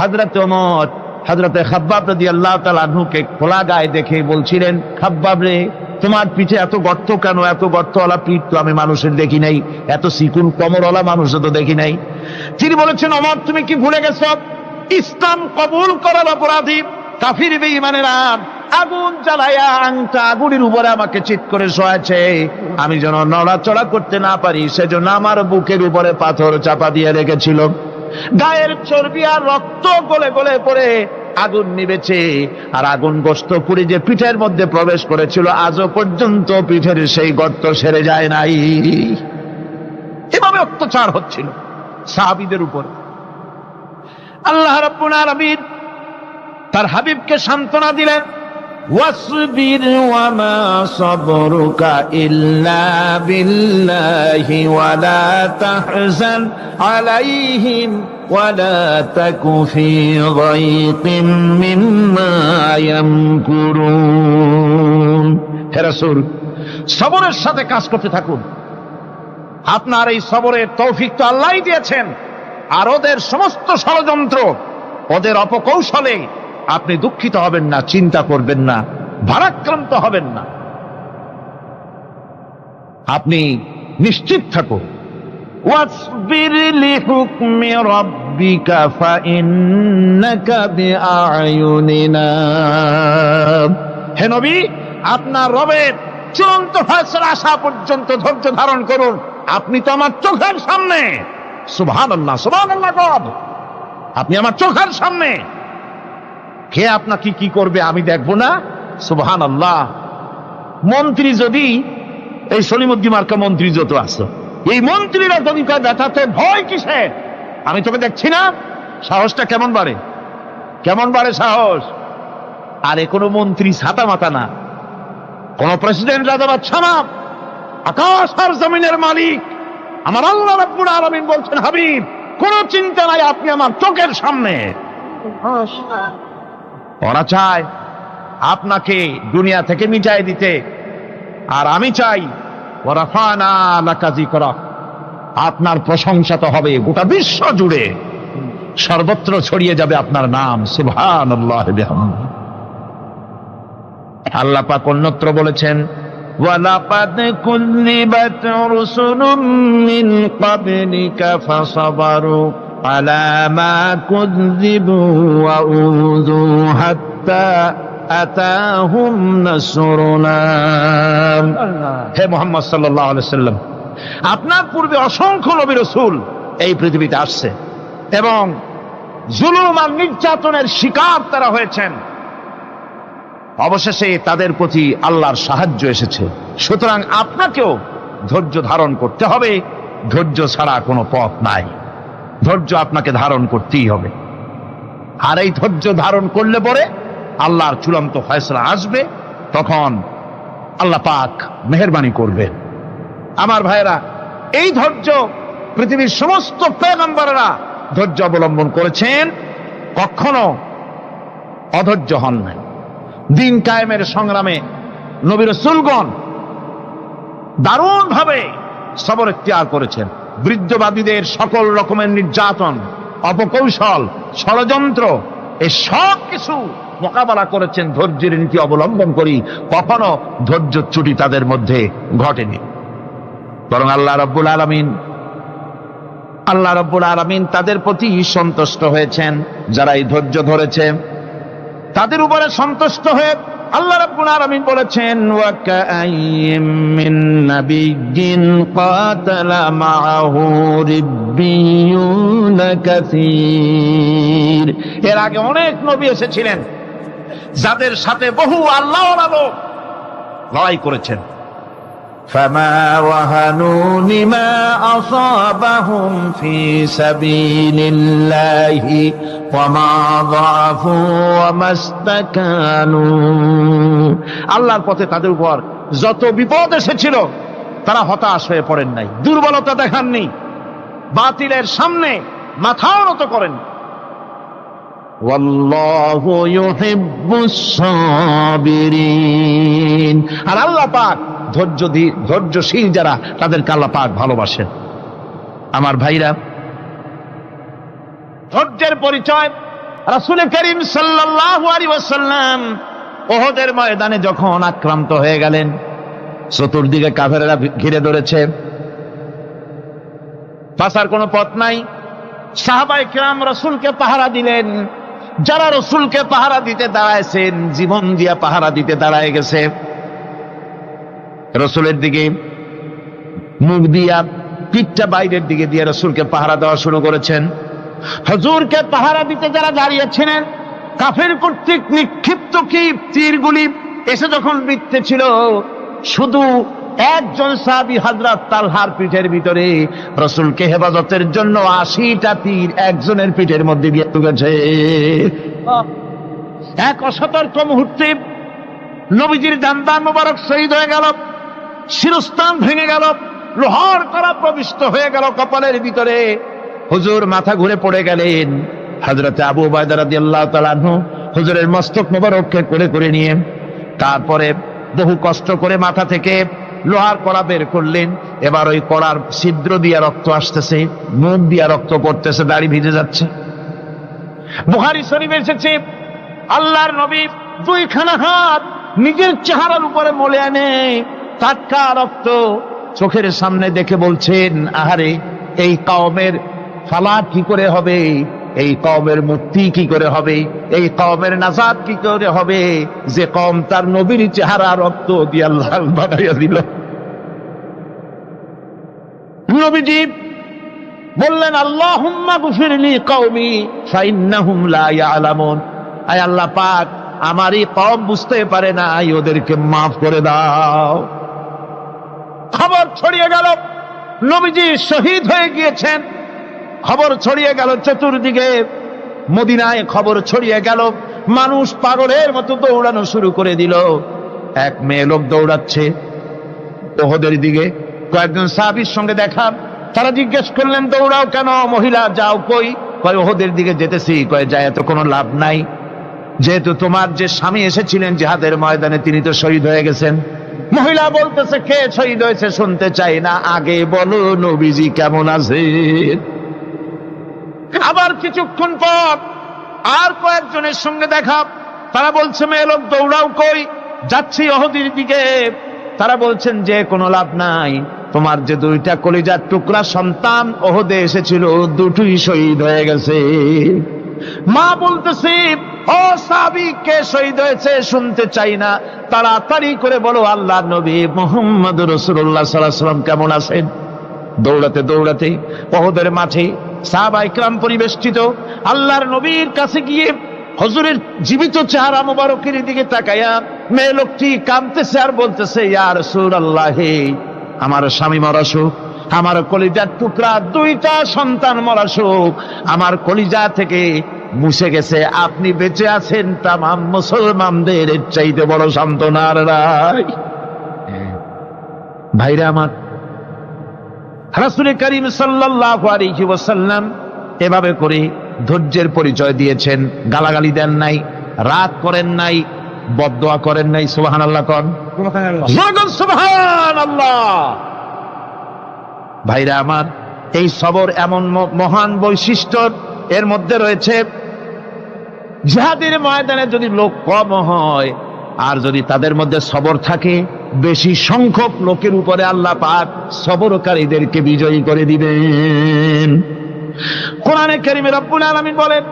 হযরত ওমর হযরতে খাব্বাব রাদিয়াল্লাহু তাআলা আনহুকে খোলা গায়ে দেখে বলছিলেন, খাব্বাব রে, তোমার পিঠে এত গর্ত কেন? এত গর্তওয়ালা পিঠ তো আমি মানুষের দেখি নাই, এত চিকুন কোমরওয়ালা মানুষও তো দেখি নাই। তিনি বলেছেন, ওমর তুমি কি ভুলে গেছো? ইসলাম কবুল করার অপরাধী কাফির বেঈমানেরা আগুন জ্বালায়া আংটা আগুনের উপরে আমাকে চিৎ করে শোয়াছে, আমি যেন নড়াচড়া করতে না পারি সেজন্য আমার বুকের উপরে পাথর চাপা দিয়ে রেখেছিল। গায়ের চর্বি আর রক্ত গলে গলে পড়ে আগুন নিবেছে, আর আগুন গোশত পুড়ে যে পিঠের মধ্যে প্রবেশ করেছিল আজও পর্যন্ত পিঠের সেই গর্ত সেরে যায় নাই। এভাবে অত্যাচার হচ্ছিল সাহাবীদের উপর। আল্লাহ রাব্বুল আলামিন তার হাবিবকে সান্ত্বনা দিলেন, ওয়াসবির ওয়ামা সাবরুকা ইল্লা বিল্লাহি ওয়ালা তাহজান আলাইহিম ওয়ালা তাকু ফি যায়কিম মিম্মা ইয়ামকুরুন। হে রাসূল, সবরের সাথে কাজ করতে থাকুন। আপনার এই সবরের তৌফিক তো আল্লাহই দিয়েছেন, আর ওদের সমস্ত ষড়যন্ত্র, ওদের অপকৌশলে আপনি দুঃখিত হবেন না, চিন্তা করবেন না, ভারাক্রান্ত হবেন না, আপনি নিশ্চিত থাকুন। ওয়াসবির লিহুকমি রাব্বিকা ফাইন্নাকা বিআয়ুনিনা। হে নবী, আপনার রবের চূড়ান্ত ফয়সালা আসা পর্যন্ত ধৈর্য ধারণ করুন, আপনি তো আমার চোখের সামনে। সুবহানাল্লাহ, সুবহানাল্লাহ, গড আপনি আমার চোখের সামনে, কে আপনাকে কি করবে আমি দেখবো না? সুবহানাল্লাহ। মন্ত্রী যদি, এই সলিমুদ্দিন মার্কা মন্ত্রী যত আছে, এই মন্ত্রীরা যদি কয় ব্যথাতে ভয় কিসে, আমি তোকে দেখছি না, সাহসটা কেমন বাড়ে, কেমন বাড়ে সাহস। আরে কোনো মন্ত্রী ছাতা মাথা না, কোন প্রেসিডেন্ট রাজা বাদশা না, আকাশ আর জমিনের মালিক আমার আল্লাহ রাব্বুল আলামিন বলছেন, হাবিব কোন চিন্তা নাই, আপনি আমার চোখের সামনে। ওরা চায় আপনাকে দুনিয়া থেকে মিটাই দিতে, আর আমি চাই ওয়ারাফানা লাকা যিকরাক, আপনার প্রশংসা তো হবে গোটা বিশ্ব জুড়ে, সর্বত্র ছড়িয়ে যাবে আপনার নাম। সুবহানাল্লাহ বিহামদিহি। আল্লাহ পাক অন্যত্র বলেছেন, ওয়ালাকাদ কুযযিবাত রুসুলুম মিন ক্বাবলিকা ফাসাবারু আলা মা কুযযিবু ওয়া উযু হাত্তা আতাহুম নাসরুনা। হে মুহাম্মদ সাল্লাল্লাহু আলাইহি ওয়াসাল্লাম, আপনার পূর্বে অসংখ্য নবী রাসূল এই পৃথিবীতে আসছে এবং জুলুম আর নির্যাতনের শিকার তারা হয়েছেন, অবশেষে তাদের প্রতি আল্লাহর সাহায্য এসেছে। সুতরাং আপনাকেও ধৈর্য ধারণ করতে হবে, ধৈর্য ছাড়া কোনো পথ নাই, ধৈর্য আপনাকে ধারণ করতেই হবে। আর এই ধৈর্য ধারণ করলে পরে আল্লাহর চূড়ান্ত ফয়সালা আসবে, তখন আল্লাহ পাক মেহেরবানি করবেন। আমার ভাইরা, এই ধৈর্য পৃথিবীর সমস্ত পয়গম্বররা ধৈর্য অবলম্বন করেছেন, কখনো অধৈর্য হন নাই। দিন কায়েমের সংগ্রামে নবী রাসূলগণ দারুণ ভাবে সবর ইখতিয়ার করেছেন। বৃদ্ধবাদীদের সকল রকমের নির্যাতন, অপকৌশল, ষড়যন্ত্র, এই সব কিছু মোকাবেলা করেছেন ধৈর্যের নীতি অবলম্বন করি, কখনো ধৈর্যচ্যুতি তাদের মধ্যে ঘটেনি। বরং আল্লাহ রাব্বুল আলামিন তাদের প্রতি সন্তুষ্ট হয়েছেন। যারা এই ধৈর্য ধরেছে তাদের উপরে সন্তুষ্ট হয়ে আল্লাহ রাব্বুল আলামিন বলেছেন, ওয়া কাআইয়্যিম মিন নাবিয়্যিন কাতালা মাআহু রিব্বিয়ুনা কাসীর। এর আগে অনেক নবী এসেছিলেন যাদের সাথে বহু আল্লাহওয়ালা লোক লড়াই করেছেন। ফামা ওয়াহানু লিমা আসাবাহুম ফি সাবিলিল্লাহি ওয়া মা যাআফু ওয়া মাস্তাকানু। আল্লাহর পথে তাদের উপর যত বিপদ এসেছিল তারা হতাশ হয়ে পড়েন নাই, দুর্বলতা দেখাননি, বাতিলের সামনে মাথাও নত করেন। ওয়াল্লাহু ইউহিব্বুস সাবিরিন। আর আল্লাহ পাক ধৈর্যশীল যারা, তাদেরকে আল্লাহ পাক ভালোবাসেন। আমার ভাইরা, ধৈর্যের পরিচয়। রাসূল করিম সাল্লাল্লাহু আলাইহি ওয়াসাল্লাম ওহদের ময়দানে যখন আক্রান্ত হয়ে গেলেন, চতুর্দিকে কাফেররা ঘিরে ধরেছে, বাঁচার কোনো পথ নাই। সাহাবায়ে কেরাম রাসূলকে পাহারা দিলেন। যারা রাসূলকে পাহারা দিতে দাঁড়াইছেন, জীবন দিয়া পাহারা দিতে দাঁড়ায় গেছে। রাসূলের দিকে মুখ দিয়া, পিঠটা বাইরের দিকে দিয়ে রাসূলকে পাহারা দেওয়া শুরু করেছেন। হুজুরকে পাহারা দিতে যারা দাঁড়িয়েছিলেন, কাফের কর্তৃক নিক্ষিপ্ত কি তীরগুলি এসে যখন বিঁধতেছিল, শুধু একজন সাহাবী হযরত তালহার পিঠের ভিতরে রাসূলকে হেফাজতের জন্য 80টা তীর একজনের পিঠের মধ্যে দিয়ে ঢুকেছে। এক অসতর্ক মুহূর্তে নবীজির দান্দান মোবারক শহীদ হয়ে গেল, শিরস্থান ভেঙে গেল, লোহার কড়া প্রবিষ্ট হয়ে গেল কপালের ভিতরে। হুজুর মাথা ঘুরে পড়ে গেলেন। হযরত আবু উবাইদা রাদিয়াল্লাহু তাআলা আনহু হুজুরের মস্তক মোবারককে কোলে করে নিয়ে তারপরে বহু কষ্ট করে মাথা থেকে লোহার কড়া বের করলেন। এবার ওই কড়ার ছিদ্র দিয়ে রক্ত আসতেছে, মুখ দিয়ে রক্ত পড়তেছে, দাড়ি ভিজে যাচ্ছে। বুখারী শরীফে এসেছে, আল্লাহর নবী দুইখানা হাত নিজের চেহারার উপরে মলে আনে টাটকা রক্ত চোখের সামনে দেখে বলছেন, আহারে, এই কওমের ফালাত কি করে হবে, এই কওমের মুক্তি কি করে হবে, এই কওমের নাজাত কি করে হবে, যে কওম তার নবীর চেহারা রক্ত দিয়ে আল্লাহ বানাইয়া দিল। নবীজি বললেন, আল্লাহুম্মা গফিরলি কওমি ফাইন্নাহুম লা ইয়ালামুন। আয় আল্লাহ পাক, আমার এই কওম বুঝতে পারে না, ওদেরকে মাফ করে দাও। খবর ছড়িয়ে গেল নবীজি শহীদ হয়ে গিয়েছেন। খবর ছড়িয়ে গেল চতুর্দিকে, মদিনায় খবর ছড়িয়ে গেল। মানুষ পাগলের মতো দৌড়ানো শুরু করে দিল। এক মেয়ে লোক দৌড়াচ্ছে ওহদের দিকে, কয়েকজন সাহাবীর সঙ্গে দেখা। তারা জিজ্ঞেস করলেন, দৌড়াও কেন মহিলা, যাও কই? কয় ওহদের দিকে যেতেছি। কয় যায় তো কোনো লাভ নাই, যেহেতু তোমার যে স্বামী এসেছিলেন জিহাদের ময়দানে তিনি তো শহীদ হয়ে গেছেন। মহিলা বলতেছে, কে শহীদ হয়েছে শুনতে চাই না, আগে বলো নবীজি কেমন আছে। আবার কিছুক্ষণ পর আর কয়েকজনের সঙ্গে দেখা। তারা বলছে, মেয়ে লোক দৌড়াও কই? যাচ্ছি ওহদের দিকে। তারা বলছেন যে কোনো লাভ নাই, তোমার যে দুইটা কলিজার টুকরা সন্তান ওহদে এসেছিল দুটোই শহীদ হয়ে গেছে। মা বলতেছে, ও সাহাবী, কে শহীদ হয়েছে শুনতে চাই না, তাড়াতাড়ি করে বলো আল্লাহর নবী মুহাম্মদুর রাসূলুল্লাহ সাল্লাল্লাহু আলাইহি ওয়াসাল্লাম কেমন আছেন। দৌড়াতে দৌড়াতে ওহদের মাঠে সাহাবায়ে কেরাম পরিবেষ্টিত। আল্লাহর নবীর কাছে গিয়ে হুজুরের জীবিত চেহারা মোবারকের দিকে তাকায়া মেয়ে লোকটি কাঁদতেছে আর বলতেছে, ইয়া রাসূলুল্লাহ, আমার স্বামী মরা শোক, আমার কলিজার টুকরা দুইটা সন্তান মরা শোক আমার কলিজা থেকে মুছে গেছে, আপনি বেঁচে আছেন, তামাম মুসলমানদের চাইতে বড় সান্ত্বনার রায়। ভাইরা আমার, রাসূল করিম সাল্লাল্লাহু আলাইহি ওয়াসাল্লাম এভাবে করে ধৈর্যের পরিচয় দিয়েছেন। গালাগালি দেন নাই, রাগ করেন নাই, বদদোয়া করেন নাই। সুবহানাল্লাহ কোন, সুবহানাল্লাহ। ভাইরা আমার, এই সবর এমন মহান বৈশিষ্ট্য এর মধ্যে রয়েছে। জিহাদের ময়দানে যদি লোক কম হয় আর যদি তাদের মধ্যে সবর থাকে, বেশি সংখ্যক লোকের উপরে আল্লাহ পাক সবরকারীদেরকে বিজয়ী করে দিবেন। কোরআনে কারীমে রব্বুল আলামিন বলেন,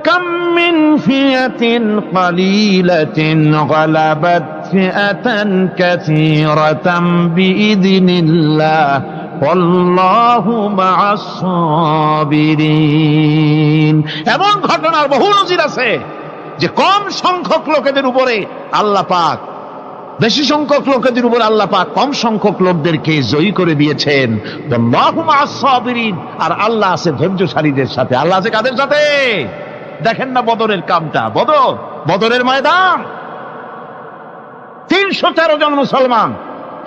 কাম মিন ফিয়াতিন কালিলাতিন গালাবাত ফিআতান কাসীরাতাম বিইذনিল্লাহ আল্লাহু মা'আস সাবিরিন। এমন ঘটনার বহু নজির আছে যে কম সংখ্যক লোকেদের উপরে আল্লাহ পাক বেশি সংখ্যক লোকেদের উপর আল্লাহ পাক কম সংখ্যক লোকদেরকে জয়ী করে দিয়েছেন। আল্লাহু মা'আস সাবিরিন, আর আল্লাহ আছে ধৈর্যশালীদের সাথে। আল্লাহ আছে কাদের সাথে? দেখেন না বদরের কামটা, বদরের ময়দান, 313 জন মুসলমান,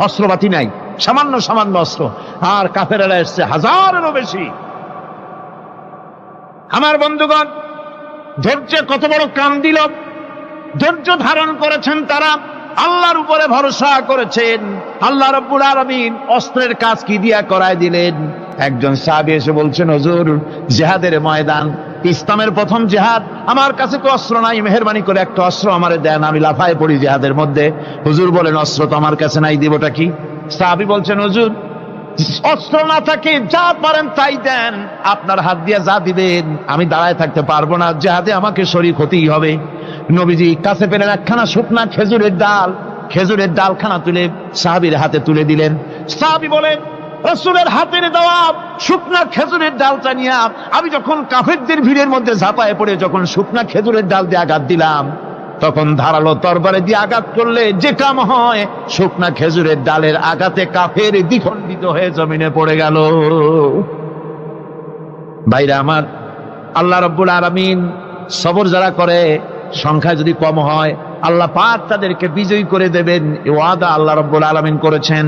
অস্ত্রপাতি নাই, সামান্য সামান্য অস্ত্র, আর কাফেরেরা এসছে হাজারেরও বেশি। আমার বন্ধুগণ, ধৈর্য কত বড় কাম দিল, ধৈর্য ধারণ করেছেন তারা, আল্লাহর উপরে ভরসা করেছেন। আল্লাহ রাব্বুল আলামিন অস্ত্রের কাজ কি দিয়া করায় দিলেন। একজন সাহাবী এসে বলছেন, হুজুর, জিহাদের ময়দান ইসলামের প্রথম জিহাদ, আমার কাছে তো অস্ত্র নাই, মেহেরবানি করে একটা অস্ত্র আমারে দেন, আমি লাফায় পড়ি জিহাদের মধ্যে। হুজুর বলেন অস্ত্র তো আমার কাছে নাই, দিবটা কি? সাহাবী বলছেন হুজুর অস্ত্র না থাকে যা পারেন তাই দেন, আপনার হাত দিয়ে যা দিবেন আমি দাঁড়ায় থাকতে পারবো না, জিহাদে আমাকে শরীক হতেই হবে। নবীজি কাছে পেলেন একখানা শুকনা খেজুরের ডালখানা তুলে সাহাবীর হাতে তুলে দিলেন। সাহাবী বলেন রাসূলের হাতের দেওয়া শুকনা খেজুরের ডালটা নিয়ে আমি যখন কাফেরদের ভিড়ের মধ্যে ঝাঁপায় পড়ে যখন শুকনা খেজুরের ডাল দিয়ে আঘাত দিলাম, তখন ধারালো তরবারে দিয়ে আঘাত করলে যে কাম হয়, শুকনা খেজুরের ডালের আঘাতে কাফের দ্বিখণ্ডিত হয়ে জমিনে পড়ে গেল। ভাইরা আমার, আল্লাহ রাব্বুল আলামিন সবর যারা করে সংখ্যা যদি কম হয় আল্লাহ পাক তাদেরকে বিজয়ী করে দেবেন, এই ওয়াদা আল্লাহ রাব্বুল আলামিন করেছেন।